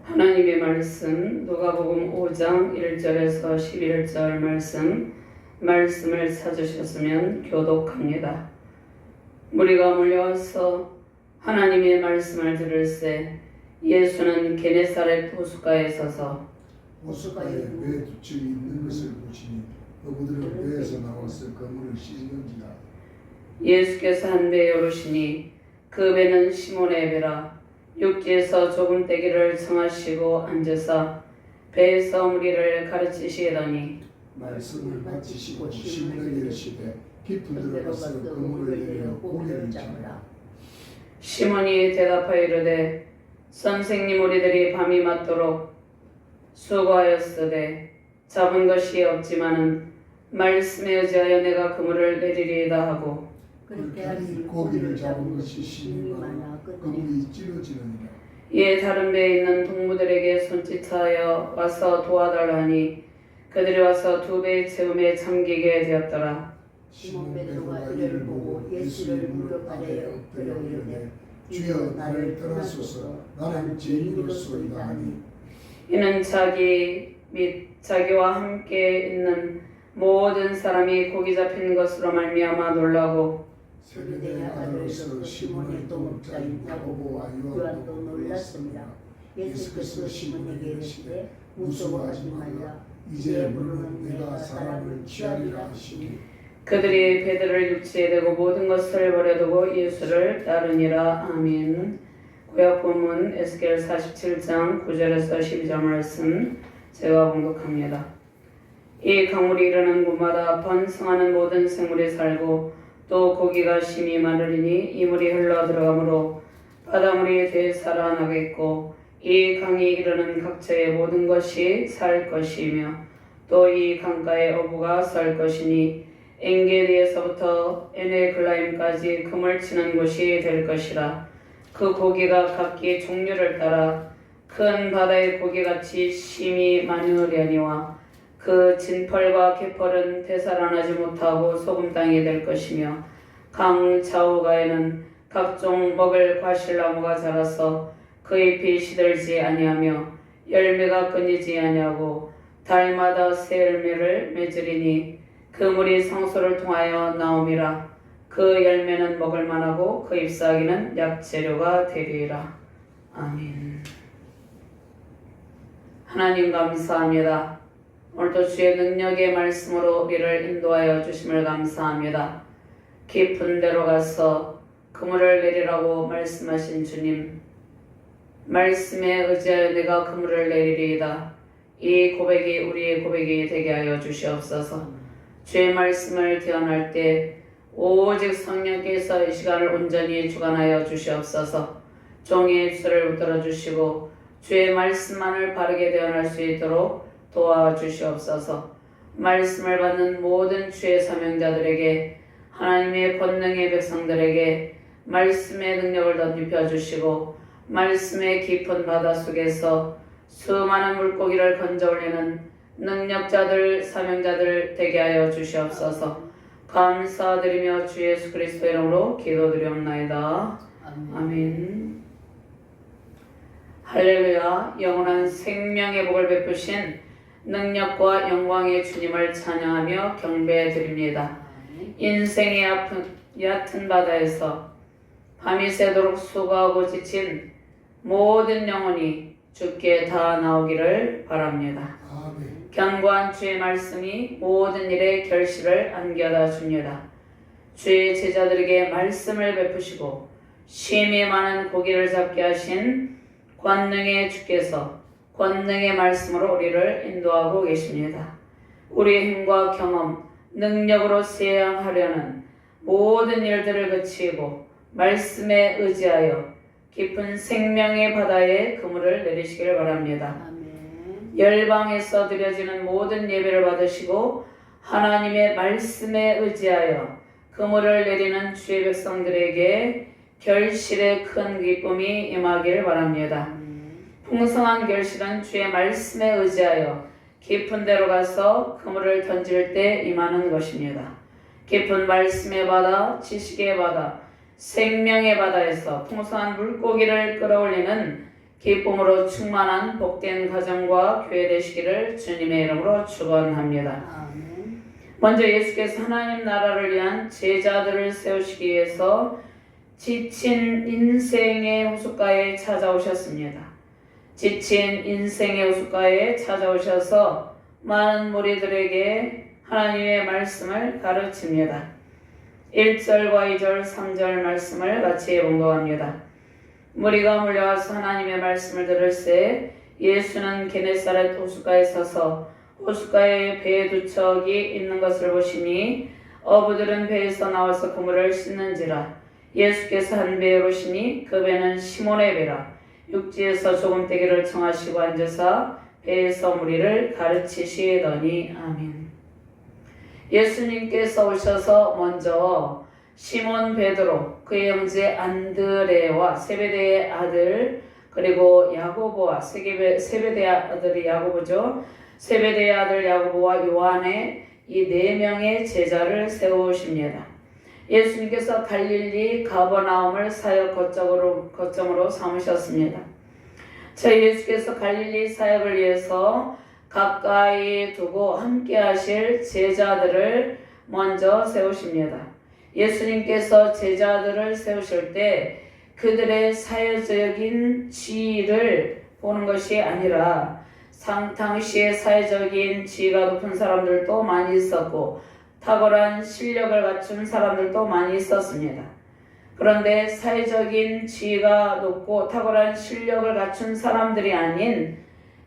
하나님의 말씀 누가복음 5장 1절에서 11절 말씀을 찾으셨으면 교독합니다. 무리가 몰려와서 하나님의 말씀을 들을새 예수는 게네사렛 호숫가에 서서 호숫가에 배 두 척이 있는 것을 보시니 어부들은 배에서 나와서 그물을 씻는지라. 예수께서 한 배에 오르시니 그 배는 시몬의 배라. 육지에서 조금 떼기를 청하시고 앉으사 배에서 무리를 가르치시더니 말씀을 마치시고 시몬에게 이르시되 깊은 들어가서 그물을 내려 고기를 잡으라. 시몬이 대답하여 이르되 선생님, 우리들이 밤이 맞도록 수고하였으되 잡은 것이 없지만은 말씀에 의지하여 내가 그물을 내리리이다 하고 그렇게 하니 고기를 잡은 것이 심히 많아 그물이 찌러지느니라. 이에 다른 배에 있는 동무들에게 손짓하여 와서 도와달라니 그들이 와서 두 배의 채움에 잠기게 되었더라. 시몬 베드로가 이를 보고 예수를 무릎 아래에 엎드려 이르되 주여 나를 떠나소서 나는 죄인이로소이다 하니 이는 자기 및 자기와 함께 있는 모든 사람이 고기 잡힌 것으로 말미암아 놀라고 세베대의 아들로서 시몬의 동업자인 야고보와 요한도 놀랐습니다. 예수께서 시몬에게 이르시되 무서워하지 말라. 이제 물론 내가 사람을 취하리라 하시니 그들이 배들을 육지에 대고 모든 것을 버려두고 예수를 따르니라. 아멘. 구약 본문 에스겔 47장 9절에서 12절 말씀 제가 봉독합니다. 이 강물이 이르는 곳마다 번성하는 모든 생물이 살고 또 고기가 심히 많으리니 이 물이 흘러 들어가므로 바닷물이 되살아나겠고 이 강이 이르는 각처의 모든 것이 살 것이며 또 이 강가의 어부가 살 것이니 엔게디에서부터 에네글라임까지 금을 치는 곳이 될 것이라. 그 고기가 각기 종류를 따라 큰 바다의 고기같이 심히 많으려니와 그 진펄과 개펄은 되살아나지 못하고 소금 땅이 될 것이며 강 좌우가에는 각종 먹을 과실나무가 자라서 그 잎이 시들지 아니하며 열매가 끊이지 아니하고 달마다 새 열매를 맺으리니 그 물이 성소를 통하여 나옴이라. 그 열매는 먹을 만하고 그 잎사귀는 약재료가 되리라. 아멘. 하나님 감사합니다. 오늘도 주의 능력의 말씀으로 우리를 인도하여 주심을 감사합니다. 깊은 데로 가서 그물을 내리라고 말씀하신 주님, 말씀에 의지하여 내가 그물을 내리리이다. 이 고백이 우리의 고백이 되게 하여 주시옵소서. 주의 말씀을 대언할 때 오직 성령께서 이 시간을 온전히 주관하여 주시옵소서. 종의 입술을 붙들어 주시고 주의 말씀만을 바르게 대언할 수 있도록 도와주시옵소서. 말씀을 받는 모든 주의 사명자들에게, 하나님의 권능의 백성들에게 말씀의 능력을 덧입혀 주시고 말씀의 깊은 바다 속에서 수많은 물고기를 건져 올리는 능력자들, 사명자들 되게 하여 주시옵소서. 감사드리며 주 예수 그리스도의 이름으로 기도드리옵나이다. 아멘. 할렐루야. 영원한 생명의 복을 베푸신 능력과 영광의 주님을 찬양하며 경배드립니다. 인생의 얕은 바다에서 밤이 새도록 수고하고 지친 모든 영혼이 주께 다 나오기를 바랍니다. 아멘. 견고한 주의 말씀이 모든 일에 결실을 안겨다 줍니다. 주의 제자들에게 말씀을 베푸시고 심히 많은 고기를 잡게 하신 권능의 주께서 권능의 말씀으로 우리를 인도하고 계십니다. 우리의 힘과 경험, 능력으로 수행하려는 모든 일들을 그치고 말씀에 의지하여 깊은 생명의 바다에 그물을 내리시기를 바랍니다. 열방에서 드려지는 모든 예배를 받으시고 하나님의 말씀에 의지하여 그물을 내리는 주의 백성들에게 결실의 큰 기쁨이 임하기를 바랍니다. 풍성한 결실은 주의 말씀에 의지하여 깊은 데로 가서 그물을 던질 때 임하는 것입니다. 깊은 말씀의 바다, 지식의 바다, 생명의 바다에서 풍성한 물고기를 끌어올리는 기쁨으로 충만한 복된 가정과 교회 되시기를 주님의 이름으로 축원합니다. 아멘. 먼저 예수께서 하나님 나라를 위한 제자들을 세우시기 위해서 지친 인생의 호숫가에 찾아오셨습니다. 지친 인생의 호숫가에 찾아오셔서 많은 무리들에게 하나님의 말씀을 가르칩니다. 1절과 2절, 3절 말씀을 같이 봉독합니다. 무리가 몰려와서 하나님의 말씀을 들을새 예수는 게네사렛 호숫가에 서서 호숫가에 배 두 척이 있는 것을 보시니 어부들은 배에서 나와서 그물을 씻는지라. 예수께서 한 배에 오시니 그 배는 시몬의 배라. 육지에서 조금 떼기를 청하시고 앉으사 배에서 무리를 가르치시더니 아멘. 예수님께서 오셔서 먼저 시몬 베드로, 그의 형제 안드레와 세베대의 아들, 그리고 야고보와 세베대의 아들이 야고보죠. 세베대의 아들 야고보와 요한의 이 네 명의 제자를 세우십니다. 예수님께서 갈릴리 가버나움을 사역 거점으로 삼으셨습니다. 예수께서 갈릴리 사역을 위해서 가까이 두고 함께 하실 제자들을 먼저 세우십니다. 예수님께서 제자들을 세우실 때 그들의 사회적인 지위를 보는 것이 아니라 당시의 사회적인 지위가 높은 사람들도 많이 있었고 탁월한 실력을 갖춘 사람들도 많이 있었습니다. 그런데 사회적인 지위가 높고 탁월한 실력을 갖춘 사람들이 아닌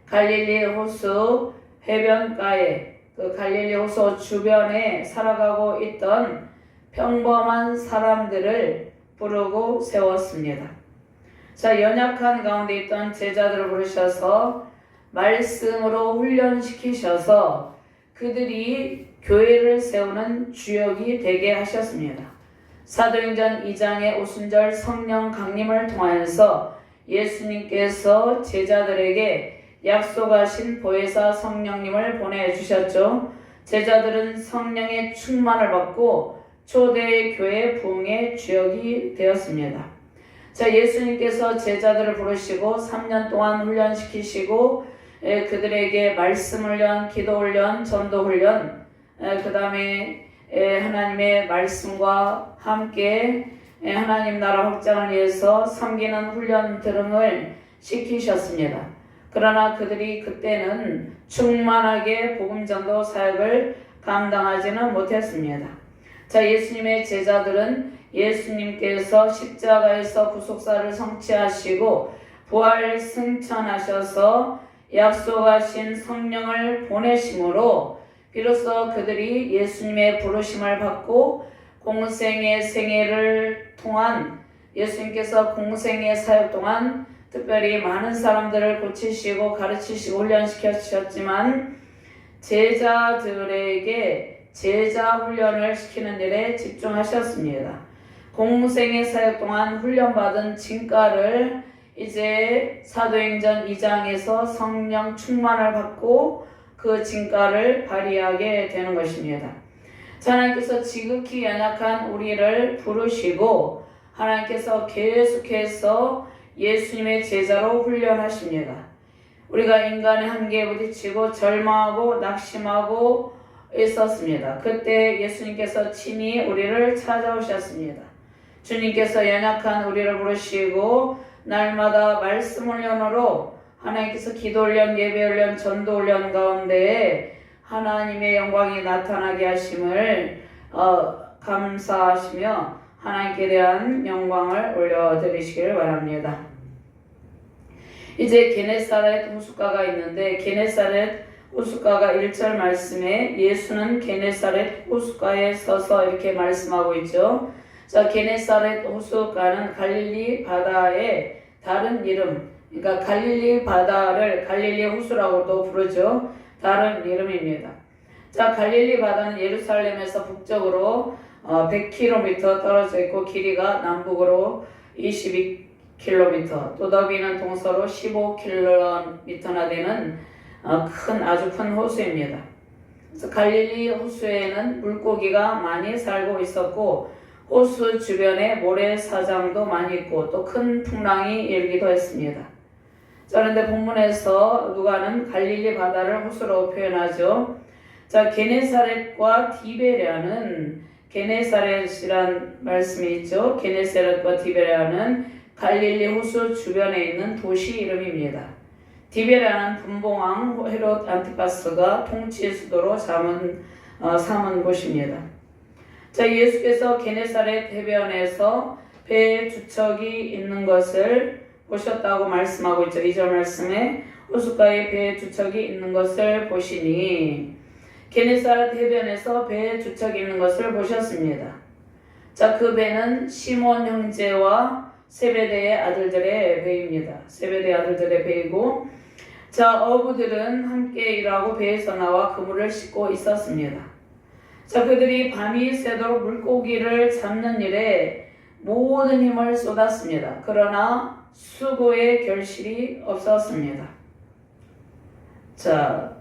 갈릴리 호수 해변가에 그 갈릴리 호수 주변에 살아가고 있던 평범한 사람들을 부르고 세웠습니다. 연약한 가운데 있던 제자들을 부르셔서 말씀으로 훈련시키셔서 그들이 교회를 세우는 주역이 되게 하셨습니다. 사도행전 2장의 오순절 성령 강림을 통하여서 예수님께서 제자들에게 약속하신 보혜사 성령님을 보내주셨죠. 제자들은 성령의 충만을 받고 초대 교회 부흥의 주역이 되었습니다. 예수님께서 제자들을 부르시고 3년 동안 훈련시키시고 그들에게 말씀 훈련, 기도 훈련, 전도 훈련, 그 다음에 하나님의 말씀과 함께 하나님 나라 확장을 위해서 섬기는 훈련 등을 시키셨습니다. 그러나 그들이 그때는 충만하게 복음 전도 사역을 감당하지는 못했습니다. 예수님의 제자들은 예수님께서 십자가에서 구속사를 성취하시고 부활 승천하셔서 약속하신 성령을 보내심으로 비로소 그들이 예수님의 부르심을 받고 공생의 생애를 통한 예수님께서 공생의 사역 동안 특별히 많은 사람들을 고치시고 가르치시고 훈련시키셨지만 제자들에게 제자 훈련을 시키는 일에 집중하셨습니다. 공생의 사역 동안 훈련받은 진가를 이제 사도행전 2장에서 성령 충만을 받고 그 진가를 발휘하게 되는 것입니다. 하나님께서 지극히 연약한 우리를 부르시고 하나님께서 계속해서 예수님의 제자로 훈련하십니다. 우리가 인간의 한계에 부딪히고 절망하고 낙심하고 있었습니다. 그때 예수님께서 친히 우리를 찾아오셨습니다. 주님께서 연약한 우리를 부르시고 날마다 말씀 훈련으로 하나님께서 기도 훈련, 예배 훈련, 전도 훈련 가운데 하나님의 영광이 나타나게 하심을 감사하시며 하나님께 대한 영광을 올려드리시길 바랍니다. 이제 게네사렛 호숫가가 있는데 게네사렛 호숫가가 1절 말씀에 예수는 게네사렛 호숫가에 서서 이렇게 말씀하고 있죠. 게네사렛 호숫가는 갈릴리 바다의 다른 이름, 그러니까 갈릴리 바다를 갈릴리 호수라고도 부르죠. 다른 이름입니다. 갈릴리 바다는 예루살렘에서 북쪽으로 100km 떨어져 있고 길이가 남북으로 22km, 또 너비는 동서로 15km나 되는 아주 큰 호수입니다. 그래서 갈릴리 호수에는 물고기가 많이 살고 있었고 호수 주변에 모래사장도 많이 있고 또 큰 풍랑이 일기도 했습니다. 자, 그런데 본문에서 누가는 갈릴리 바다를 호수로 표현하죠. 자, 게네사렛과 디베랴는 게네사렛이란 말씀이 있죠. 게네사렛과 디베랴는 갈릴리 호수 주변에 있는 도시 이름입니다. 디베랴는 분봉왕 헤롯 안티파스가 통치 수도로 삼은 곳입니다. 자, 예수께서 게네사렛 해변에서 배에 주척이 있는 것을 보셨다고 말씀하고 있죠. 2절 말씀에 호숫가에 배에 주척이 있는 것을 보시니 게네사렛 해변에서 배에 주척이 있는 것을 보셨습니다. 자, 그 배는 시몬 형제와 세베대의 아들들의 배입니다. 세베대의 아들들의 배이고, 자, 어부들은 함께 일하고 배에서 나와 그물을 싣고 있었습니다. 자, 그들이 밤이 새도록 물고기를 잡는 일에 모든 힘을 쏟았습니다. 그러나 수고의 결실이 없었습니다. 자,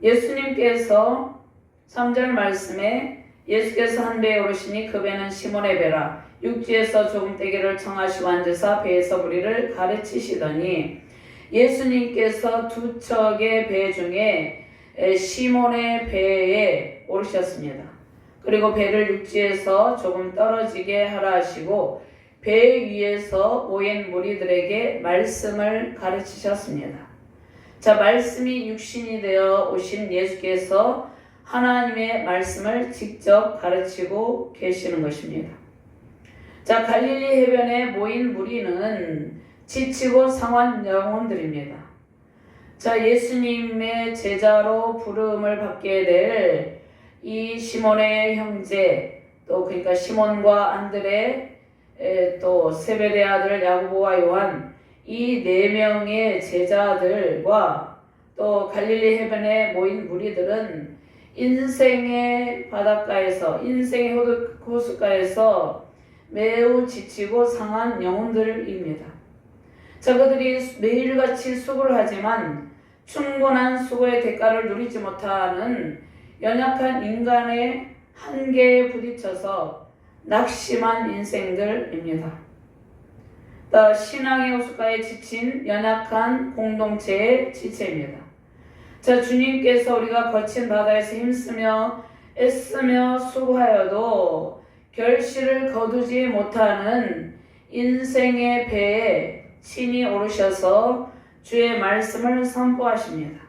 예수님께서 3절 말씀에 예수께서 한 배에 오르시니 그 배는 시몬의 배라 육지에서 조금 떼기를 청하시고 앉으사 배에서 무리를 가르치시더니 예수님께서 두 척의 배 중에 시몬의 배에 오르셨습니다. 그리고 배를 육지에서 조금 떨어지게 하라 하시고 배 위에서 모인 무리들에게 말씀을 가르치셨습니다. 자, 말씀이 육신이 되어 오신 예수께서 하나님의 말씀을 직접 가르치고 계시는 것입니다. 자, 갈릴리 해변에 모인 무리는 지치고 상한 영혼들입니다. 자, 예수님의 제자로 부름을 받게 될 이 시몬의 형제, 또 그러니까 시몬과 안드레, 또 세베대 아들 야고보와 요한, 이 네 명의 제자들과 또 갈릴리 해변에 모인 무리들은 인생의 바닷가에서, 인생의 호숫가에서 매우 지치고 상한 영혼들입니다. 자, 그들이 매일같이 수고를 하지만 충분한 수고의 대가를 누리지 못하는 연약한 인간의 한계에 부딪혀서 낙심한 인생들입니다. 또 신앙의 호숫가에 지친 연약한 공동체의 지체입니다. 자, 주님께서 우리가 거친 바다에서 힘쓰며 애쓰며 수고하여도 결실을 거두지 못하는 인생의 배에 친히 오르셔서 주의 말씀을 선포하십니다.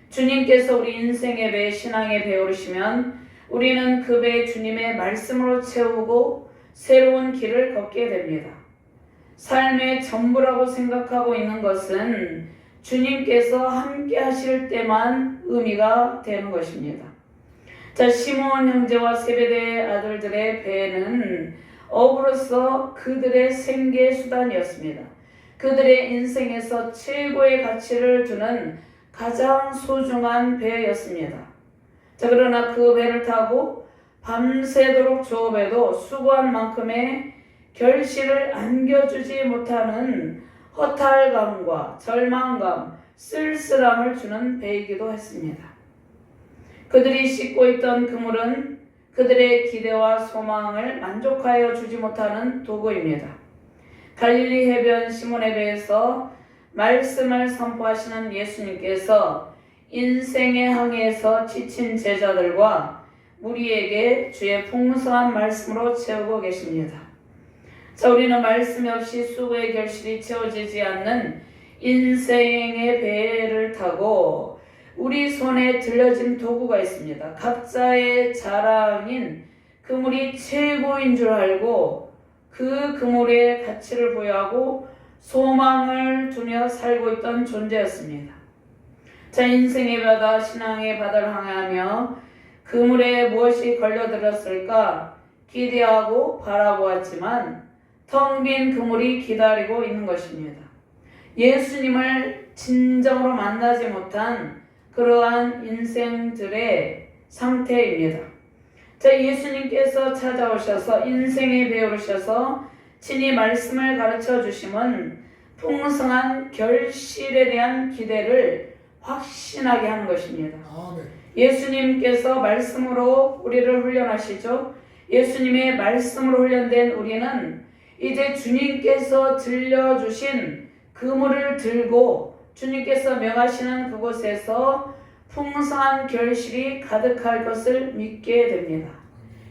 주님께서 우리 인생의 배, 신앙의 배에 오르시면 우리는 그 배 주님의 말씀으로 채우고 새로운 길을 걷게 됩니다. 삶의 전부라고 생각하고 있는 것은 주님께서 함께 하실 때만 의미가 되는 것입니다. 자, 시몬 형제와 세베대의 아들들의 배는 어부로서 그들의 생계 수단이었습니다. 그들의 인생에서 최고의 가치를 두는 가장 소중한 배였습니다. 자, 그러나 그 배를 타고 밤새도록 조업해도 수고한 만큼의 결실을 안겨주지 못하는 허탈감과 절망감, 쓸쓸함을 주는 배이기도 했습니다. 그들이 싣고 있던 그물은 그들의 기대와 소망을 만족하여 주지 못하는 도구입니다. 갈릴리 해변 시몬의 배에서 말씀을 선포하시는 예수님께서 인생의 항해에서 지친 제자들과 무리에게 주의 풍성한 말씀으로 채우고 계십니다. 자, 우리는 말씀이 없이 수고의 결실이 채워지지 않는 인생의 배를 타고 우리 손에 들려진 도구가 있습니다. 각자의 자랑인 그물이 최고인 줄 알고 그 그물의 가치를 부여하고 소망을 두며 살고 있던 존재였습니다. 자, 인생의 바다, 신앙의 바다를 항해하며 그물에 무엇이 걸려들었을까 기대하고 바라보았지만 텅 빈 그물이 기다리고 있는 것입니다. 예수님을 진정으로 만나지 못한 그러한 인생들의 상태입니다. 자, 예수님께서 찾아오셔서 인생에 배우셔서 친히 말씀을 가르쳐 주심은 풍성한 결실에 대한 기대를 확신하게 하는 것입니다. 아멘. 예수님께서 말씀으로 우리를 훈련하시죠. 예수님의 말씀으로 훈련된 우리는 이제 주님께서 들려주신 그물을 들고 주님께서 명하시는 그곳에서 풍성한 결실이 가득할 것을 믿게 됩니다.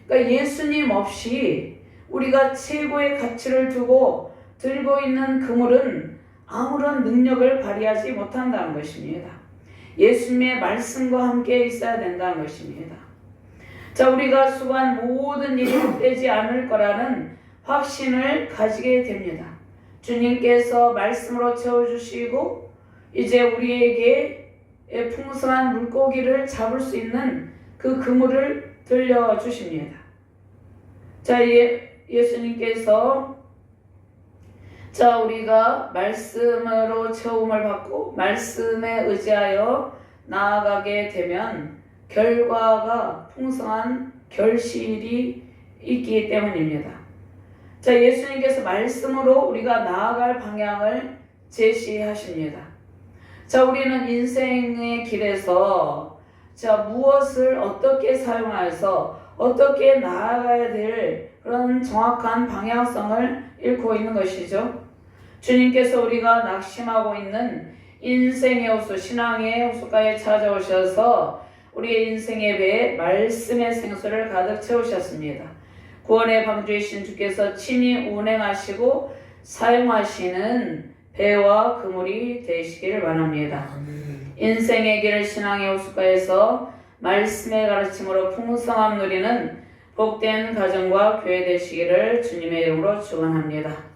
그러니까 예수님 없이 우리가 최고의 가치를 두고 들고 있는 그물은 아무런 능력을 발휘하지 못한다는 것입니다. 예수님의 말씀과 함께 있어야 된다는 것입니다. 자, 우리가 수고한 모든 일이 헛되지 않을 거라는 확신을 가지게 됩니다. 주님께서 말씀으로 채워주시고 이제 우리에게 풍성한 물고기를 잡을 수 있는 그 그물을 들려주십니다. 자, 예수님께서 우리가 말씀으로 채움을 받고 말씀에 의지하여 나아가게 되면 결과가 풍성한 결실이 있기 때문입니다. 자, 예수님께서 말씀으로 우리가 나아갈 방향을 제시하십니다. 자, 우리는 인생의 길에서 무엇을 어떻게 사용해서 어떻게 나아가야 될 그런 정확한 방향성을 잃고 있는 것이죠. 주님께서 우리가 낙심하고 있는 인생의 호수, 신앙의 호수가에 찾아오셔서 우리의 인생의 배에 말씀의 생수를 가득 채우셨습니다. 구원의 방주이신 주께서 친히 운행하시고 사용하시는 배와 그물이 되시기를 바랍니다. 인생의 길을 신앙의 호수가에서 말씀의 가르침으로 풍성함 누리는 복된 가정과 교회 되시기를 주님의 이름으로 축원합니다.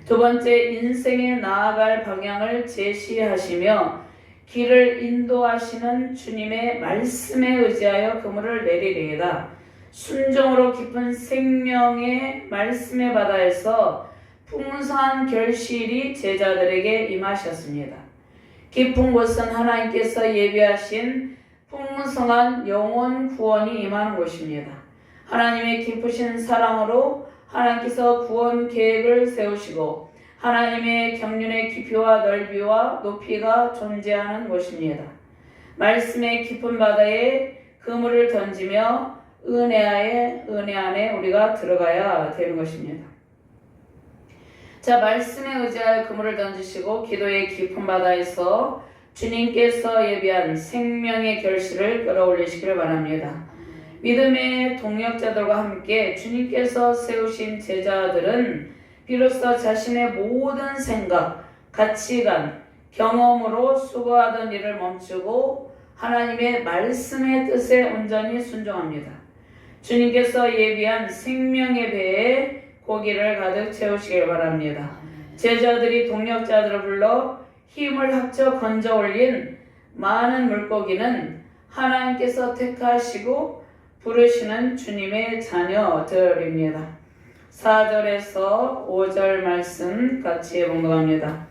두 번째, 인생에 나아갈 방향을 제시하시며 길을 인도하시는 주님의 말씀에 의지하여 그물을 내리리이다. 순종으로 깊은 생명의 말씀의 바다에서 풍성한 결실이 제자들에게 임하셨습니다. 깊은 곳은 하나님께서 예비하신 풍성한 영혼 구원이 임하는 곳입니다. 하나님의 깊으신 사랑으로 하나님께서 구원 계획을 세우시고 하나님의 경륜의 깊이와 넓이와 높이가 존재하는 곳입니다. 말씀의 깊은 바다에 그물을 던지며 은혜 안에 우리가 들어가야 되는 것입니다. 자, 말씀에 의지하여 그물을 던지시고 기도의 깊은 바다에서 주님께서 예비한 생명의 결실을 끌어올리시기를 바랍니다. 믿음의 동역자들과 함께 주님께서 세우신 제자들은 비로소 자신의 모든 생각, 가치관, 경험으로 수고하던 일을 멈추고 하나님의 말씀의 뜻에 온전히 순종합니다. 주님께서 예비한 생명의 배에 고기를 가득 채우시길 바랍니다. 제자들이 동역자들을 불러 힘을 합쳐 건져 올린 많은 물고기는 하나님께서 택하시고 부르시는 주님의 자녀들입니다. 4절에서 5절 말씀 같이 봉독합니다.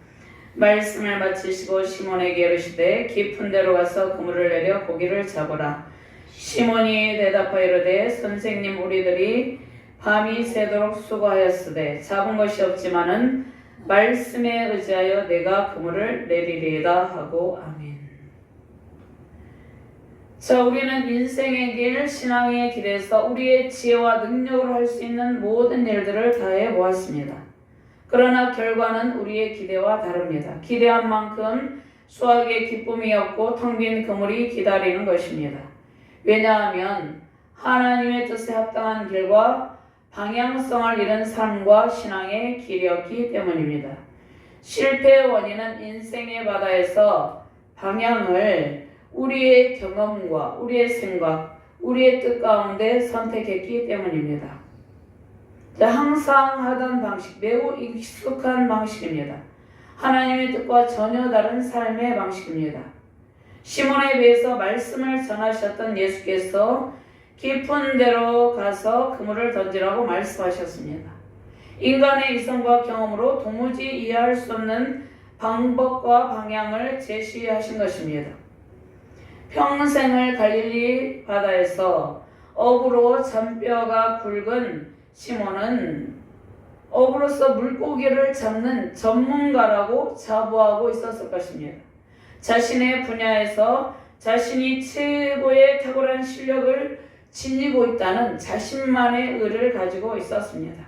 말씀을 마치시고 시몬에게 이르시되 깊은 데로 가서 그물을 내려 고기를 잡으라. 시몬이 대답하여 이르되 선생님, 우리들이 밤이 새도록 수고하였으되 잡은 것이 없지만은 말씀에 의지하여 내가 그물을 내리리이다 하고 아멘. 자, 우리는 인생의 길, 신앙의 길에서 우리의 지혜와 능력으로 할 수 있는 모든 일들을 다해 보았습니다. 그러나 결과는 우리의 기대와 다릅니다. 기대한 만큼 수확의 기쁨이 없고 텅 빈 그물이 기다리는 것입니다. 왜냐하면 하나님의 뜻에 합당한 길과 방향성을 잃은 삶과 신앙의 길이었기 때문입니다. 실패의 원인은 인생의 바다에서 방향을 우리의 경험과 우리의 생각, 우리의 뜻 가운데 선택했기 때문입니다. 항상 하던 방식, 매우 익숙한 방식입니다. 하나님의 뜻과 전혀 다른 삶의 방식입니다. 시몬에 비해서 말씀을 전하셨던 예수께서 깊은 데로 가서 그물을 던지라고 말씀하셨습니다. 인간의 이성과 경험으로 도무지 이해할 수 없는 방법과 방향을 제시하신 것입니다. 평생을 갈릴리 바다에서 어부로 잔뼈가 굵은 시몬은 어부로서 물고기를 잡는 전문가라고 자부하고 있었을 것입니다. 자신의 분야에서 자신이 최고의 탁월한 실력을 지니고 있다는 자신만의 의를 가지고 있었습니다.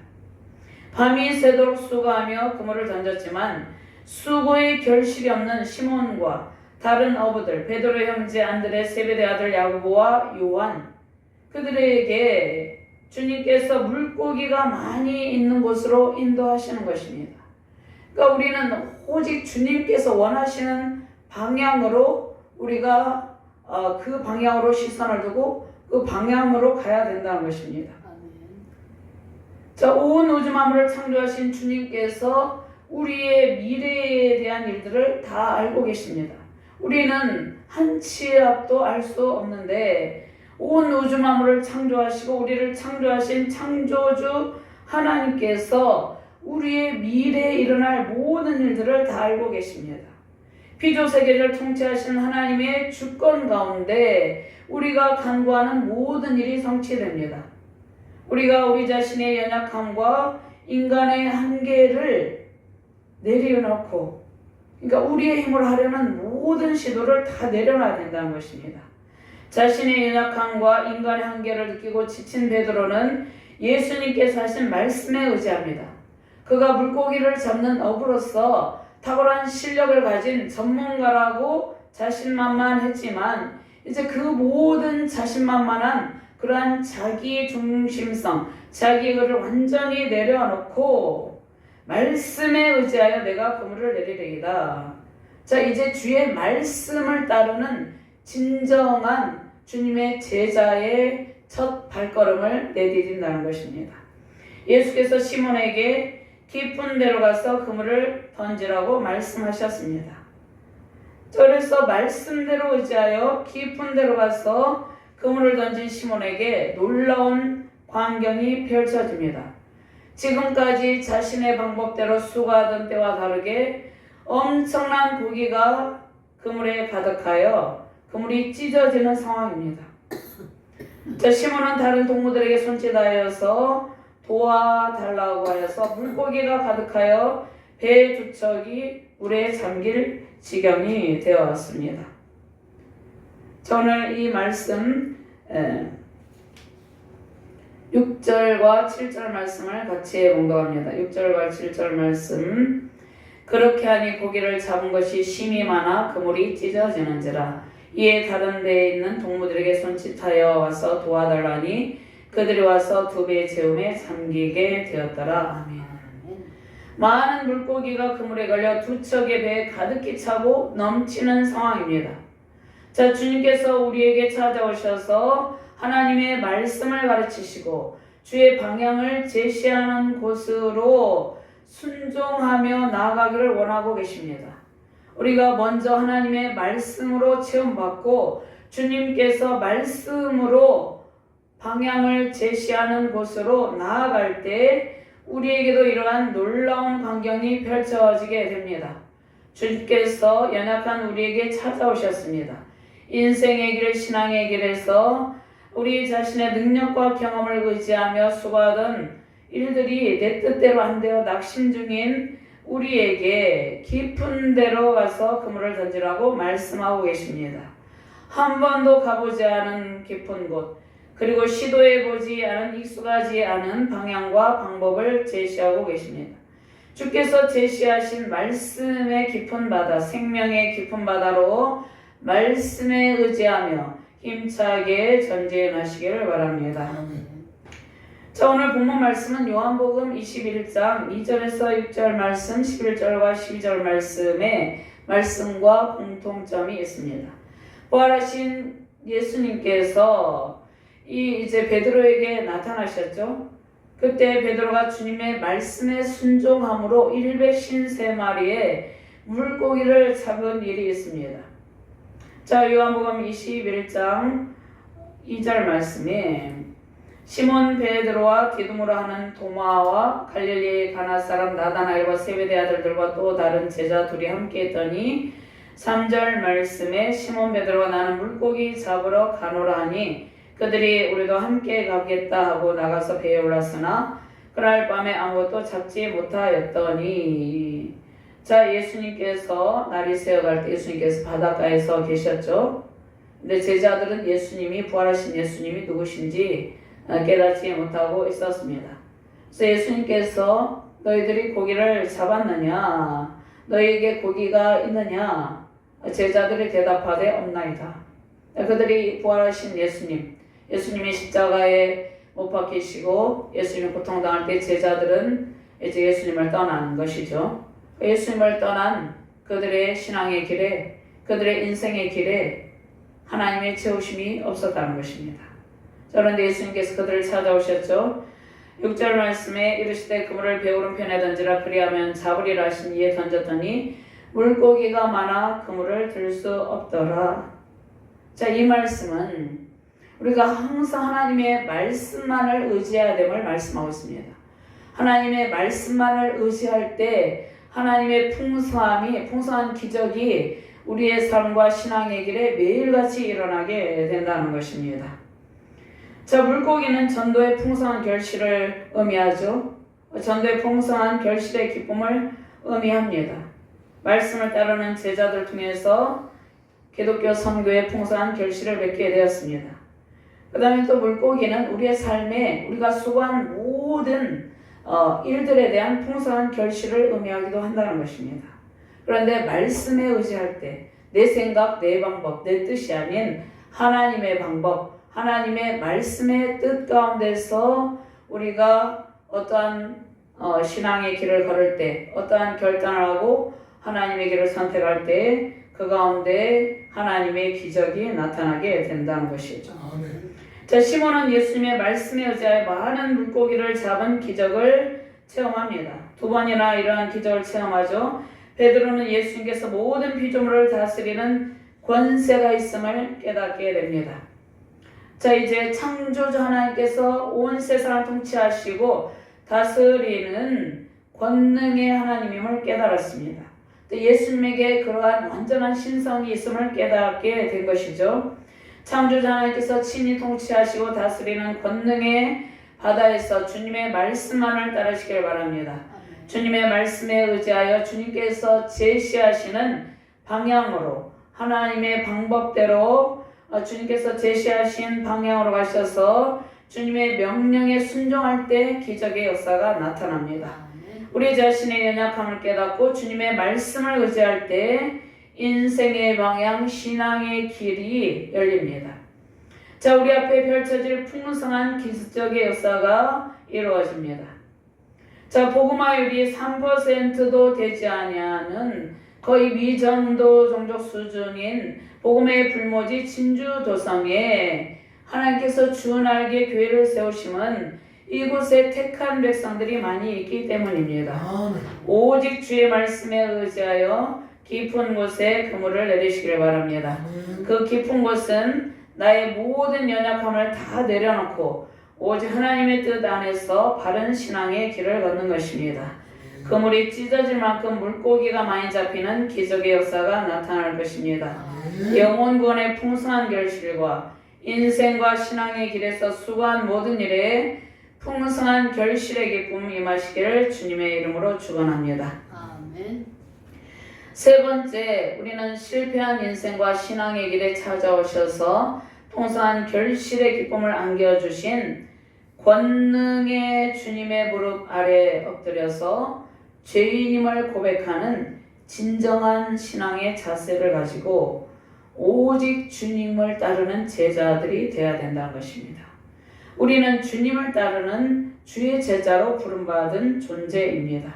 밤이 새도록 수고하며 그물을 던졌지만 수고의 결실이 없는 시몬과 다른 어부들 베드로 형제 안드레 세베대 아들 야고보와 요한 그들에게 주님께서 물고기가 많이 있는 곳으로 인도하시는 것입니다. 그러니까 우리는 오직 주님께서 원하시는 방향으로 우리가 그 방향으로 시선을 두고 그 방향으로 가야 된다는 것입니다. 자, 온 우주 만물을 창조하신 주님께서 우리의 미래에 대한 일들을 다 알고 계십니다. 우리는 한 치의 앞도 알 수 없는데 온 우주 만물을 창조하시고 우리를 창조하신 창조주 하나님께서 우리의 미래에 일어날 모든 일들을 다 알고 계십니다. 피조세계를 통치하신 하나님의 주권 가운데 우리가 간구하는 모든 일이 성취됩니다. 우리가 우리 자신의 연약함과 인간의 한계를 내려놓고 그러니까 우리의 힘으로 하려는 모든 시도를 다 내려놔야 된다는 것입니다. 자신의 연약함과 인간의 한계를 느끼고 지친 베드로는 예수님께서 하신 말씀에 의지합니다. 그가 물고기를 잡는 어부로서 탁월한 실력을 가진 전문가라고 자신만만했지만 이제 그 모든 자신만만한 그러한 자기 중심성, 자기 의를 완전히 내려놓고 말씀에 의지하여 내가 그물을 내리리이다. 자, 이제 주의 말씀을 따르는 진정한 주님의 제자의 첫 발걸음을 내디딘다는 것입니다. 예수께서 시몬에게 깊은 데로 가서 그물을 던지라고 말씀하셨습니다. 그래서 말씀대로 의지하여 깊은 데로 가서 그물을 던진 시몬에게 놀라운 광경이 펼쳐집니다. 지금까지 자신의 방법대로 수고하던 때와 다르게 엄청난 고기가 그물에 가득하여 그물이 찢어지는 상황입니다. 자, 시몬은 다른 동무들에게 손짓하여서 도와달라고 하여서 물고기가 가득하여 배 두 척이 물에 잠길 지경이 되어 왔습니다. 오늘 이 말씀 6절과 7절 말씀을 같이 공독합니다. 6절과 7절 말씀. 그렇게 하니 고기를 잡은 것이 심이 많아 그물이 찢어지는지라. 이에 다른 데에 있는 동무들에게 손짓하여 와서 도와달라니 그들이 와서 두 배의 재움에 잠기게 되었더라. 아멘. 많은 물고기가 그물에 걸려 두 척의 배에 가득히 차고 넘치는 상황입니다. 자, 주님께서 우리에게 찾아오셔서 하나님의 말씀을 가르치시고 주의 방향을 제시하는 곳으로 순종하며 나아가기를 원하고 계십니다. 우리가 먼저 하나님의 말씀으로 체험받고 주님께서 말씀으로 방향을 제시하는 곳으로 나아갈 때 우리에게도 이러한 놀라운 광경이 펼쳐지게 됩니다. 주님께서 연약한 우리에게 찾아오셨습니다. 인생의 길, 신앙의 길에서 우리 자신의 능력과 경험을 의지하며 수고하던 일들이 내 뜻대로 안 되어 낙심 중인 우리에게 깊은 데로 가서 그물을 던지라고 말씀하고 계십니다. 한 번도 가보지 않은 깊은 곳, 그리고 시도해보지 않은 익숙하지 않은 방향과 방법을 제시하고 계십니다. 주께서 제시하신 말씀의 깊은 바다, 생명의 깊은 바다로 말씀에 의지하며 힘차게 전진하시기를 바랍니다. 자, 오늘 본문 말씀은 요한복음 21장 2절에서 6절 말씀, 11절과 12절 말씀에 말씀과 공통점이 있습니다. 부활하신 예수님께서 이제 베드로에게 나타나셨죠. 그때 베드로가 주님의 말씀에 순종함으로 153마리의 물고기를 잡은 일이 있습니다. 자, 요한복음 21장 2절 말씀에 시몬 베드로와 디두모라 하는 도마와 갈릴리 가나 사람 나다나엘과 세베대 아들들과 또 다른 제자 둘이 함께 있더니 3절 말씀에 시몬 베드로가 나는 물고기 잡으러 가노라 하니 그들이 우리도 함께 가겠다 하고 나가서 배에 올랐으나 그날 밤에 아무것도 잡지 못하였더니. 자, 예수님께서 날이 새어갈 때 예수님께서 바닷가에서 계셨죠. 근데 제자들은 예수님이 부활하신 예수님이 누구신지 깨닫지 못하고 있었습니다. 그래서 예수님께서 너희들이 고기를 잡았느냐 너희에게 고기가 있느냐? 제자들이 대답하되 없나이다. 그들이 부활하신 예수님이 십자가에 못 박히시고 예수님이 고통당할 때 제자들은 이제 예수님을 떠나는 것이죠. 예수님을 떠난 그들의 신앙의 길에, 그들의 인생의 길에 하나님의 채우심이 없었다는 것입니다. 그런데 예수님께서 그들을 찾아오셨죠. 6절 말씀에 이르시되 그물을 배오른편에 던지라 그리하면 잡으리라 하신 이에 던졌더니 물고기가 많아 그물을 들 수 없더라. 자, 이 말씀은 우리가 항상 하나님의 말씀만을 의지해야 됨을 말씀하고 있습니다. 하나님의 말씀만을 의지할 때 하나님의 풍성한 기적이 우리의 삶과 신앙의 길에 매일같이 일어나게 된다는 것입니다. 자, 물고기는 전도의 풍성한 결실을 의미하죠. 전도의 풍성한 결실의 기쁨을 의미합니다. 말씀을 따르는 제자들 통해서 기독교 선교의 풍성한 결실을 맺게 되었습니다. 그 다음에 또 물고기는 우리의 삶에 우리가 수고한 모든 일들에 대한 풍성한 결실을 의미하기도 한다는 것입니다. 그런데 말씀에 의지할 때 내 생각, 내 방법, 내 뜻이 아닌 하나님의 방법, 하나님의 말씀의 뜻 가운데서 우리가 어떠한 신앙의 길을 걸을 때, 어떠한 결단을 하고 하나님의 길을 선택할 때 그 가운데 하나님의 기적이 나타나게 된다는 것이죠. 자, 시몬은 예수님의 말씀에 의지하여 많은 물고기를 잡은 기적을 체험합니다. 2번이나 이러한 기적을 체험하죠. 베드로는 예수님께서 모든 피조물을 다스리는 권세가 있음을 깨닫게 됩니다. 자, 이제 창조주 하나님께서 온 세상을 통치하시고 다스리는 권능의 하나님임을 깨달았습니다. 또 예수님에게 그러한 완전한 신성이 있음을 깨닫게 된 것이죠. 창조주 하나님께서 친히 통치하시고 다스리는 권능의 바다에서 주님의 말씀만을 따르시길 바랍니다. 주님의 말씀에 의지하여 주님께서 제시하시는 방향으로 하나님의 방법대로 주님께서 제시하신 방향으로 가셔서 주님의 명령에 순종할 때 기적의 역사가 나타납니다. 우리 자신의 연약함을 깨닫고 주님의 말씀을 의지할 때 인생의 방향, 신앙의 길이 열립니다. 자, 우리 앞에 펼쳐질 풍성한 기적의 역사가 이루어집니다. 자, 복음화율이 3%도 되지 아니하는 거의 미전도 종족 수준인 복음의 불모지 진주도성에 하나님께서 주날개 교회를 세우심은 이곳에 택한 백성들이 많이 있기 때문입니다. 오직 주의 말씀에 의지하여 깊은 곳에 그물을 내리시길 바랍니다. 그 깊은 곳은 나의 모든 연약함을 다 내려놓고 오직 하나님의 뜻 안에서 바른 신앙의 길을 걷는 것입니다. 그물이 찢어질 만큼 물고기가 많이 잡히는 기적의 역사가 나타날 것입니다. 영혼구원의 풍성한 결실과 인생과 신앙의 길에서 수고한 모든 일에 풍성한 결실의 기쁨 임하시기를 주님의 이름으로 축원합니다. 아멘. 세 번째, 우리는 실패한 인생과 신앙의 길에 찾아오셔서 풍성한 결실의 기쁨을 안겨주신 권능의 주님의 무릎 아래 엎드려서 죄인임을 고백하는 진정한 신앙의 자세를 가지고 오직 주님을 따르는 제자들이 되어야 된다는 것입니다. 우리는 주님을 따르는 주의 제자로 부름받은 존재입니다.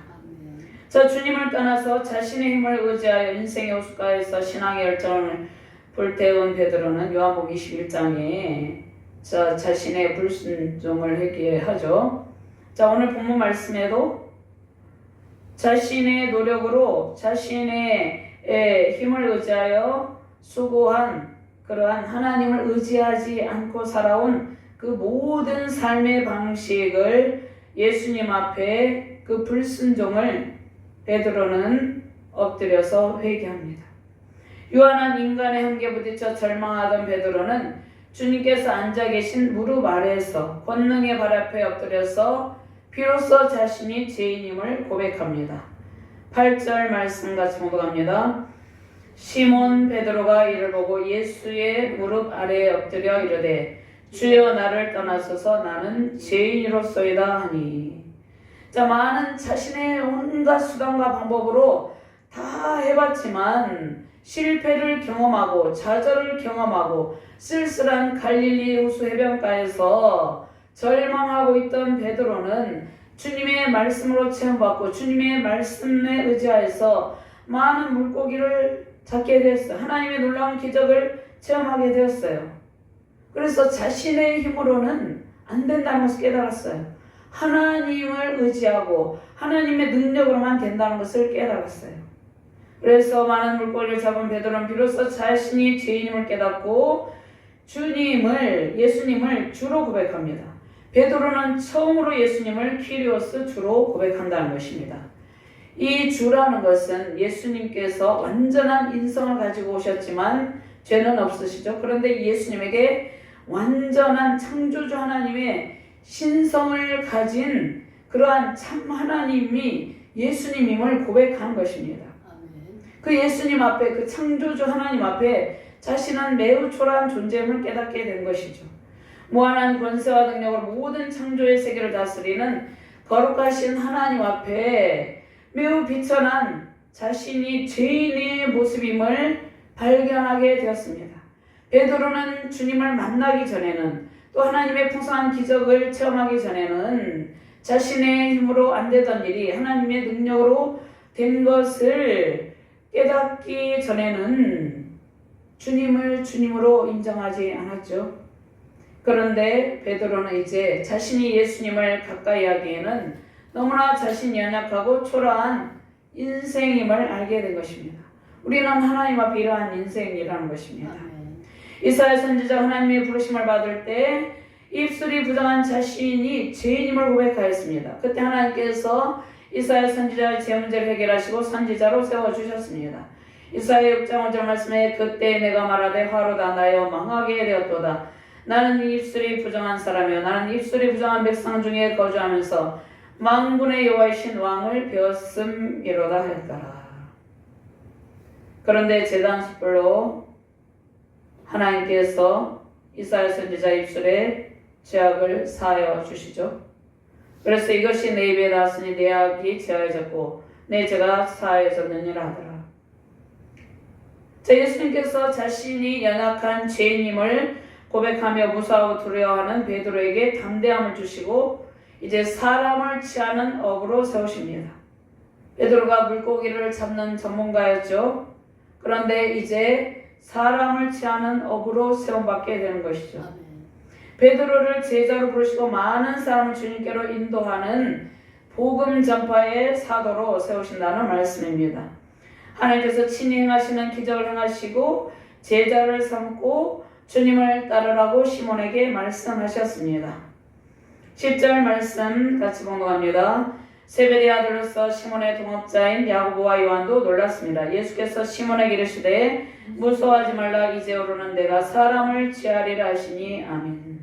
자, 주님을 떠나서 자신의 힘을 의지하여 인생의 호숫가에서 신앙의 열정을 불태운 베드로는 요한복음 21장에 자신의 불순종을 했기에 하죠. 자, 오늘 본문 말씀에도 자신의 노력으로 자신의 힘을 의지하여 수고한 그러한 하나님을 의지하지 않고 살아온 그 모든 삶의 방식을 예수님 앞에 그 불순종을 베드로는 엎드려서 회개합니다. 유한한 인간의 한계 부딪혀 절망하던 베드로는 주님께서 앉아 계신 무릎 아래에서 권능의 발 앞에 엎드려서 비로소 자신이 죄인임을 고백합니다. 8절 말씀 같이 봉독합니다. 시몬 베드로가 이를 보고 예수의 무릎 아래에 엎드려 이르되 주여 나를 떠나소서 나는 죄인이로소이다 하니. 자, 많은 자신의 온갖 수단과 방법으로 다 해봤지만 실패를 경험하고 좌절을 경험하고 쓸쓸한 갈릴리 호수 해변가에서 절망하고 있던 베드로는 주님의 말씀으로 체험받고 주님의 말씀에 의지하여서 많은 물고기를 잡게 되었어요. 하나님의 놀라운 기적을 체험하게 되었어요. 그래서 자신의 힘으로는 안 된다는 것을 깨달았어요. 하나님을 의지하고 하나님의 능력으로만 된다는 것을 깨달았어요. 그래서 많은 물고기를 잡은 베드로는 비로소 자신이 죄인임을 깨닫고 예수님을 주로 고백합니다. 베드로는 처음으로 예수님을 키리오스 주로 고백한다는 것입니다. 이 주라는 것은 예수님께서 완전한 인성을 가지고 오셨지만 죄는 없으시죠. 그런데 예수님에게 완전한 창조주 하나님의 신성을 가진 그러한 참 하나님이 예수님임을 고백한 것입니다. 그 예수님 앞에, 그 창조주 하나님 앞에 자신은 매우 초라한 존재임을 깨닫게 된 것이죠. 무한한 권세와 능력으로 모든 창조의 세계를 다스리는 거룩하신 하나님 앞에 매우 비천한 자신이 죄인의 모습임을 발견하게 되었습니다. 베드로는 주님을 만나기 전에는 또 하나님의 풍성한 기적을 체험하기 전에는 자신의 힘으로 안 되던 일이 하나님의 능력으로 된 것을 깨닫기 전에는 주님을 주님으로 인정하지 않았죠. 그런데 베드로는 이제 자신이 예수님을 가까이 하기에는 너무나 자신이 연약하고 초라한 인생임을 알게 된 것입니다. 우리는 하나님 앞에 이러한 인생이라는 것입니다. 이사야 선지자 하나님의 부르심을 받을 때 입술이 부정한 자신이 죄인임을 고백하였습니다. 그때 하나님께서 이사야 선지자의 죄 문제를 해결하시고 선지자로 세워주셨습니다. 이사야 6장 5절 말씀에 그때 내가 말하되 화로다 나여 망하게 되었도다. 나는 입술이 부정한 사람이요 나는 입술이 부정한 백성 중에 거주하면서 만군의 여호와이신 왕을 배웠음이로다 하였더라. 그런데 제단 숯불로 하나님께서 이사야 선지자 입술에 죄악을 사하여 주시죠. 그래서 이것이 내 입에 닿았으니 내 악이 제하여졌고 내 죄가 사하여졌느니라 하더라. 자, 예수님께서 자신이 연약한 죄인임을 고백하며 무서워하고 두려워하는 베드로에게 담대함을 주시고 이제 사람을 취하는 업으로 세우십니다. 베드로가 물고기를 잡는 전문가였죠. 그런데 이제 사람을 취하는 업으로 세움받게 되는 것이죠. 베드로를 제자로 부르시고 많은 사람을 주님께로 인도하는 복음 전파의 사도로 세우신다는 말씀입니다. 하나님께서 친히 행하시는 기적을 행하시고 제자를 삼고 주님을 따르라고 시몬에게 말씀하셨습니다. 10절 말씀 같이 봉독합니다. 세베대의 아들로서 시몬의 동업자인 야고보와 요한도 놀랐습니다. 예수께서 시몬에게 이르시되 무서워하지 말라 이제로는 내가 사람을 취하리라 하시니 아멘.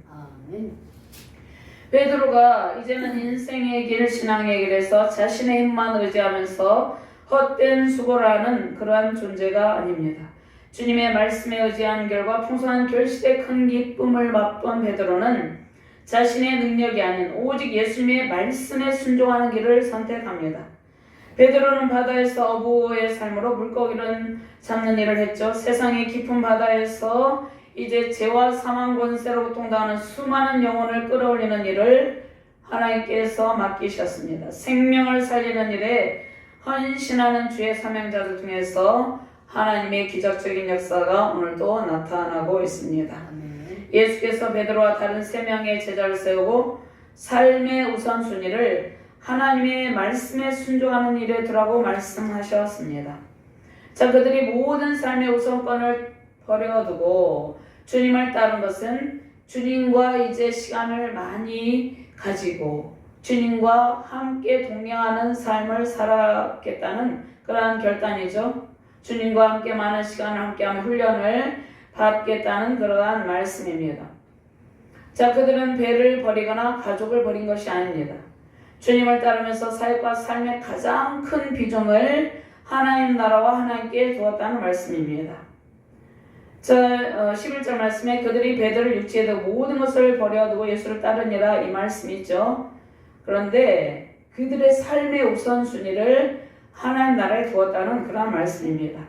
베드로가 이제는 인생의 길, 신앙의 길에서 자신의 힘만 의지하면서 헛된 수고를 하는 그러한 존재가 아닙니다. 주님의 말씀에 의지한 결과 풍성한 결실의 큰 기쁨을 맛본 베드로는 자신의 능력이 아닌 오직 예수님의 말씀에 순종하는 길을 선택합니다. 베드로는 바다에서 어부의 삶으로 물고기를 잡는 일을 했죠. 세상의 깊은 바다에서 이제 죄와 사망 권세로 고통당하는 수많은 영혼을 끌어올리는 일을 하나님께서 맡기셨습니다. 생명을 살리는 일에 헌신하는 주의 사명자들 중에서 하나님의 기적적인 역사가 오늘도 나타나고 있습니다. 예수께서 베드로와 다른 3명의 제자를 세우고 삶의 우선순위를 하나님의 말씀에 순종하는 일에 두라고 말씀하셨습니다. 자, 그들이 모든 삶의 우선권을 버려두고 주님을 따른 것은 주님과 이제 시간을 많이 가지고 주님과 함께 동행하는 삶을 살았겠다는 그러한 결단이죠. 주님과 함께 많은 시간을 함께하며 훈련을 받겠다는 그러한 말씀입니다. 자, 그들은 배를 버리거나 가족을 버린 것이 아닙니다. 주님을 따르면서 사역과 삶의 가장 큰 비중을 하나님 나라와 하나님께 두었다는 말씀입니다. 자, 11절 말씀에 그들이 배들을 육지에 두고 모든 것을 버려두고 예수를 따르니라 이 말씀이죠. 그런데 그들의 삶의 우선순위를 하나님 나라에 두었다는 그런 말씀입니다.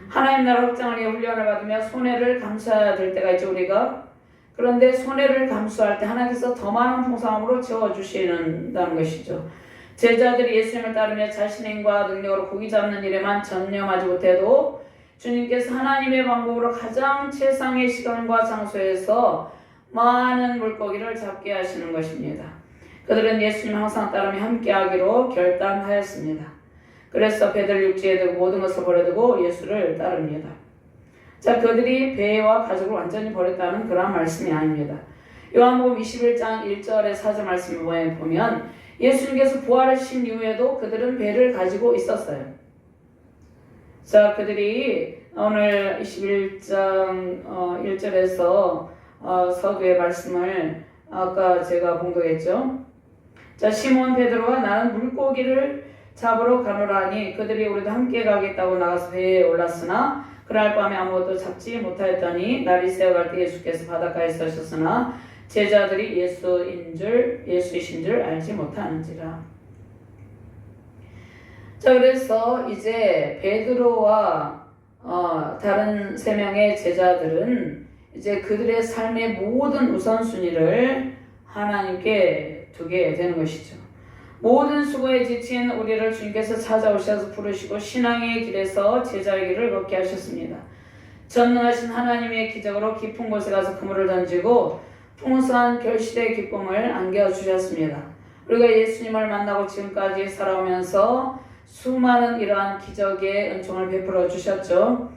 하나님 나라 확장을 위해 훈련을 받으며 손해를 감수해야 될 때가 있죠, 우리가. 그런데 손해를 감수할 때 하나님께서 더 많은 풍성함으로 채워주시는다는 것이죠. 제자들이 예수님을 따르며 자신의 힘과 능력으로 고기 잡는 일에만 전념하지 못해도 주님께서 하나님의 방법으로 가장 최상의 시간과 장소에서 많은 물고기를 잡게 하시는 것입니다. 그들은 예수님 항상 따르며 함께하기로 결단하였습니다. 그래서 배들 육지에 두고 모든 것을 버려두고 예수를 따릅니다. 자, 그들이 배와 가족을 완전히 버렸다는 그런 말씀이 아닙니다. 요한복음 21장 1절의 4절 말씀을 보면 예수님께서 부활하신 이후에도 그들은 배를 가지고 있었어요. 자, 그들이 오늘 21장 1절에서 서두의 말씀을 아까 제가 봉독했죠. 자, 시몬 베드로가 나는 물고기를 잡으러 가노라 하니 그들이 우리도 함께 가겠다고 나가서 배에 올랐으나 그날 밤에 아무것도 잡지 못하였더니 날이 새어갈 때 예수께서 바닷가에 서셨으나 제자들이 예수이신 줄 알지 못하는지라. 자, 그래서 이제 베드로와 다른 세 명의 제자들은 이제 그들의 삶의 모든 우선순위를 하나님께 두게 되는 것이죠. 모든 수고에 지친 우리를 주님께서 찾아오셔서 부르시고 신앙의 길에서 제자의 길을 걷게 하셨습니다. 전능하신 하나님의 기적으로 깊은 곳에 가서 그물을 던지고 풍성한 결실의 기쁨을 안겨주셨습니다. 우리가 예수님을 만나고 지금까지 살아오면서 수많은 이러한 기적의 은총을 베풀어 주셨죠.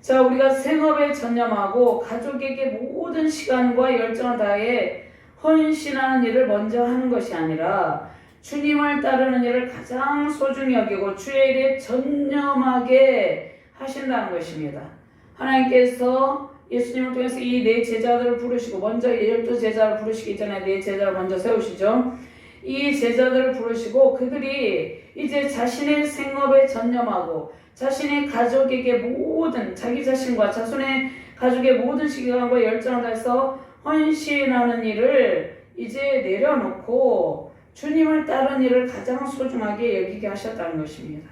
자, 우리가 생업에 전념하고 가족에게 모든 시간과 열정을 다해 헌신하는 일을 먼저 하는 것이 아니라 주님을 따르는 일을 가장 소중히 여기고 주의 일에 전념하게 하신다는 것입니다. 하나님께서 예수님을 통해서 이 네 제자들을 부르시고 먼저 12제자를 부르시기 전에 네 제자를 먼저 세우시죠. 이 제자들을 부르시고 그들이 이제 자신의 생업에 전념하고 자신의 가족에게 모든 자기 자신과 자손의 가족의 모든 시간과 열정을 다해서 헌신하는 일을 이제 내려놓고 주님을 따르는 일을 가장 소중하게 여기게 하셨다는 것입니다.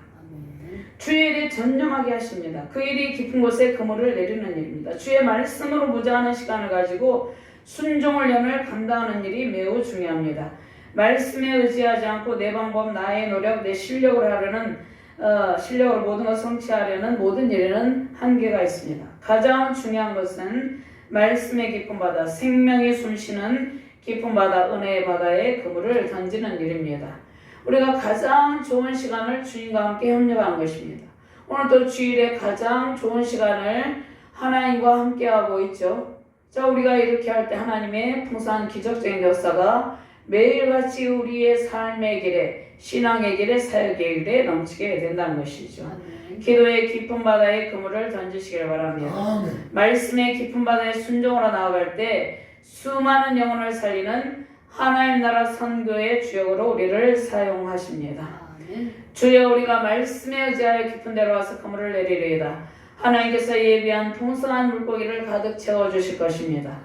주의 일에 전념하게 하십니다. 그 일이 깊은 곳에 그물을 내리는 일입니다. 주의 말씀으로 무장하는 시간을 가지고 순종을 연을 감당하는 일이 매우 중요합니다. 말씀에 의지하지 않고 내 방법, 나의 노력, 내 실력으로 실력으로 모든 것을 성취하려는 모든 일에는 한계가 있습니다. 가장 중요한 것은 말씀의 깊은 바다, 생명의 숨쉬는 깊은 바다, 은혜의 바다에 그물을 던지는 일입니다. 우리가 가장 좋은 시간을 주님과 함께 협력하는 것입니다. 오늘도 주일에 가장 좋은 시간을 하나님과 함께하고 있죠. 자, 우리가 이렇게 할 때 하나님의 풍성한 기적적인 역사가 매일같이 우리의 삶의 길에, 신앙의 길에, 사역의 길에 넘치게 된다는 것이죠. 기도의 깊은 바다에 그물을 던지시길 바랍니다. 말씀의 깊은 바다에 순종으로 나아갈 때 수많은 영혼을 살리는 하나님 나라 선교의 주역으로 우리를 사용하십니다. 주여, 우리가 말씀에 의지하여 깊은 데로 와서 그물을 내리리이다. 하나님께서 예비한 풍성한 물고기를 가득 채워주실 것입니다.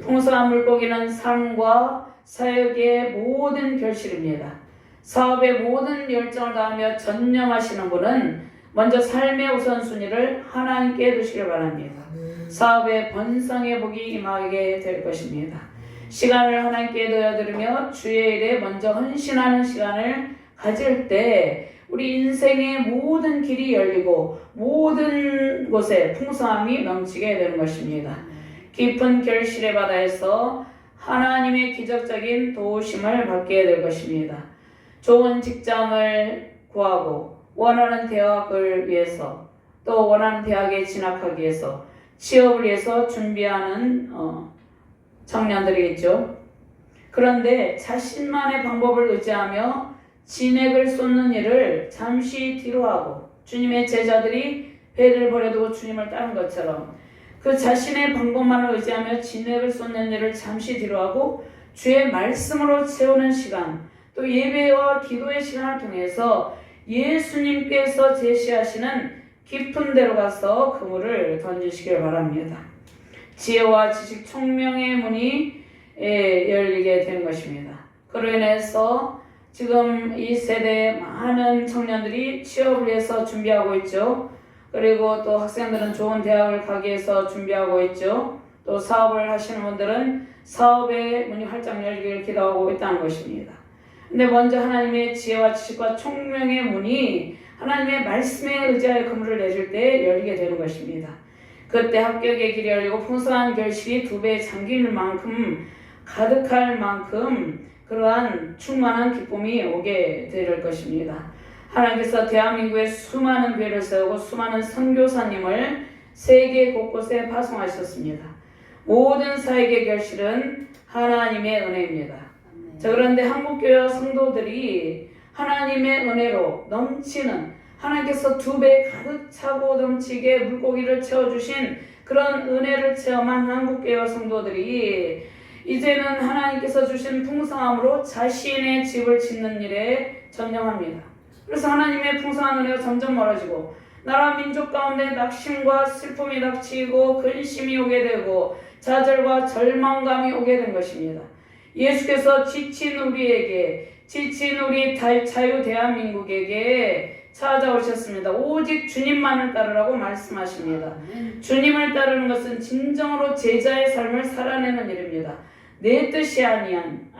풍성한 물고기는 삶과 사역의 모든 결실입니다. 사업의 모든 열정을 다하며 전념하시는 분은 먼저 삶의 우선순위를 하나님께 두시길 바랍니다. 사업의 번성의 복이 임하게 될 것입니다. 시간을 하나님께 드려 주의 일에 먼저 헌신하는 시간을 가질 때 우리 인생의 모든 길이 열리고 모든 곳에 풍성함이 넘치게 되는 것입니다. 깊은 결실의 바다에서 하나님의 기적적인 도우심을 받게 될 것입니다. 좋은 직장을 구하고 원하는 대학을 위해서 또 원하는 대학에 진학하기 위해서 취업을 위해서 준비하는 청년들이 있죠. 그런데 자신만의 방법을 의지하며 진액을 쏟는 일을 잠시 뒤로 하고 주님의 제자들이 배를 버려두고 주님을 따른 것처럼 그 자신의 방법만을 의지하며 진액을 쏟는 일을 잠시 뒤로 하고 주의 말씀으로 채우는 시간, 또 예배와 기도의 시간을 통해서 예수님께서 제시하시는 깊은 데로 가서 그물을 던지시길 바랍니다. 지혜와 지식, 총명의 문이 열리게 되는 것입니다. 그로 인해서 지금 이 세대에 많은 청년들이 취업을 위해서 준비하고 있죠. 그리고 또 학생들은 좋은 대학을 가기 위해서 준비하고 있죠. 또 사업을 하시는 분들은 사업의 문이 활짝 열기를 기도하고 있다는 것입니다. 근데 먼저 하나님의 지혜와 지식과 총명의 문이 하나님의 말씀에 의지하여 그물을 내줄 때 열리게 되는 것입니다. 그때 합격의 길이 열리고 풍성한 결실이 2배 잠길 만큼 가득할 만큼 그러한 충만한 기쁨이 오게 될 것입니다. 하나님께서 대한민국에 수많은 교회를 세우고 수많은 선교사님을 세계 곳곳에 파송하셨습니다. 모든 사역의 결실은 하나님의 은혜입니다. 자, 그런데 한국교회와 성도들이 하나님의 은혜로 넘치는 하나님께서 2배 가득 차고 넘치게 물고기를 채워주신 그런 은혜를 체험한 한국교회와 성도들이 이제는 하나님께서 주신 풍성함으로 자신의 집을 짓는 일에 전념합니다. 그래서 하나님의 풍성한 은혜가 점점 멀어지고 나라 민족 가운데 낙심과 슬픔이 닥치고 근심이 오게 되고 좌절과 절망감이 오게 된 것입니다. 예수께서 지친 우리에게, 지친 우리 자유 대한민국에게 찾아오셨습니다. 오직 주님만을 따르라고 말씀하십니다. 주님을 따르는 것은 진정으로 제자의 삶을 살아내는 일입니다. 내 뜻이 아닌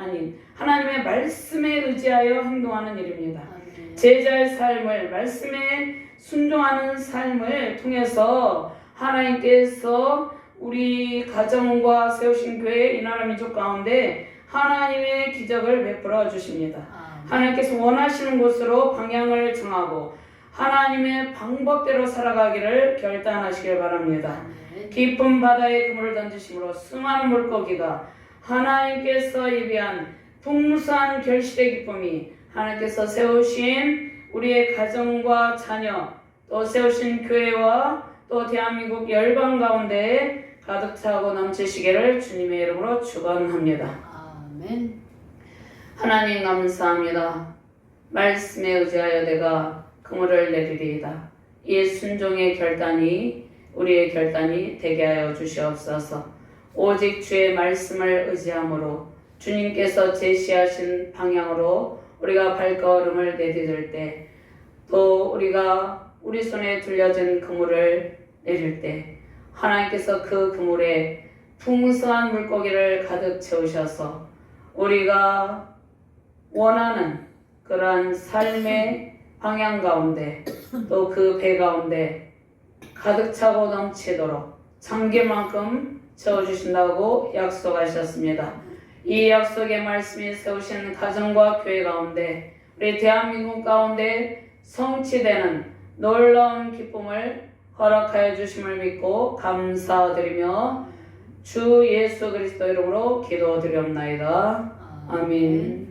하나님의 말씀에 의지하여 행동하는 일입니다. 제자의 삶을, 말씀에 순종하는 삶을 통해서 하나님께서 우리 가정과 세우신 교회 이 나라 민족 가운데 하나님의 기적을 베풀어 주십니다. 하나님께서 원하시는 곳으로 방향을 정하고 하나님의 방법대로 살아가기를 결단하시길 바랍니다. 깊은 바다에 그물을 던지심으로 수많은 물고기가 하나님께서 예비한 풍성한 결실의 기쁨이 하나님께서 세우신 우리의 가정과 자녀 또 세우신 교회와 또 대한민국 열방 가운데 가득 차고 넘치시기를 주님의 이름으로 축원합니다. 아멘. 하나님 감사합니다. 말씀에 의지하여 내가 그물을 내리리이다. 이 순종의 결단이 우리의 결단이 되게 하여 주시옵소서. 오직 주의 말씀을 의지함으로 주님께서 제시하신 방향으로 우리가 발걸음을 내디딜 때 또 우리가 우리 손에 들려진 그물을 내릴 때 하나님께서 그 그물에 풍성한 물고기를 가득 채우셔서 우리가 원하는 그러한 삶의 방향 가운데 또 그 배 가운데 가득 차고 넘치도록 잠길 만큼 채워주신다고 약속하셨습니다. 이 약속의 말씀이 세우신 가정과 교회 가운데 우리 대한민국 가운데 성취되는 놀라운 기쁨을 허락하여 주심을 믿고 감사드리며 주 예수 그리스도 이름으로 기도드리옵나이다. 아멘.